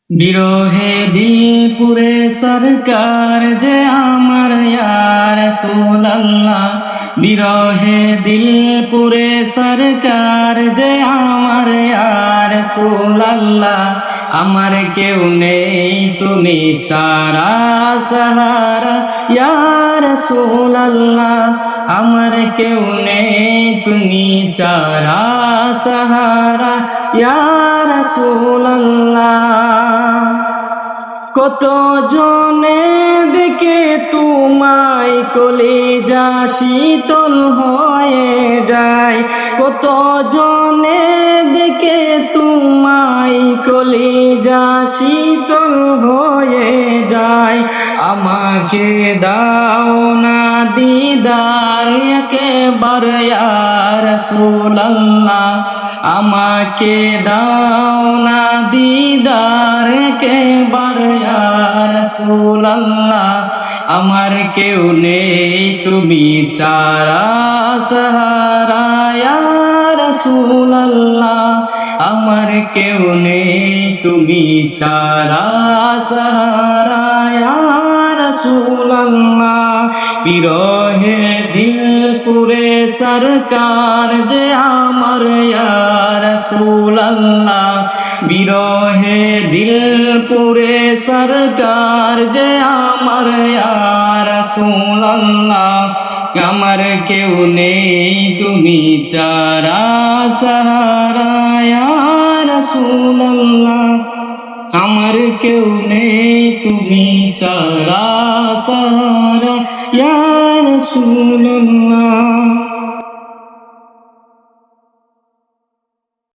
বিরহে দিল পুরে সরকার যে আমার ইয়া রাসূলুল্লাহ, বিরহে দিল পুরে সরকার যে আমার ইয়া রাসূলুল্লাহ। আমার কেউ নেই তুমি ছাড়া সাহারা ইয়া রাসূলুল্লাহ, আমার কেউ নেই তুমি ছাড়া সাহারা ইয়া রাসূলুল্লাহ। কত জনে দেখে তোমায় কলিজা শীতল হয়ে যায়, কত জনে দেখে তোমায় কলিজা শীতল হয়ে যায়। আমাকে দাও না দিদার একেবার ইয়া রাসূলুল্লাহ, আমাকে দাও না দিদার একেবার ইয়া রাসূলুল্লাহ। আমার কেউ নেই তুমি ছাড়া সাহারা ইয়া রাসূলুল্লাহ, আমার কেউ নেই তুমি ছাড়া সাহারা ইয়া রাসূলুল্লাহ। বিরহে দিল পুরে সরকার যে আমার ইয়া রাসূলুল্লাহ, বিরহে দিল পুরে সরকার যে আমার ইয়া রাসূলুল্লাহ। আমার কেউ নেই তুমি ছাড়া সাহারা ইয়া রাসূলুল্লাহ, আমার কেউ নেই তুমি ছাড়া সাহারা ইয়া রাসূলুল্লাহ।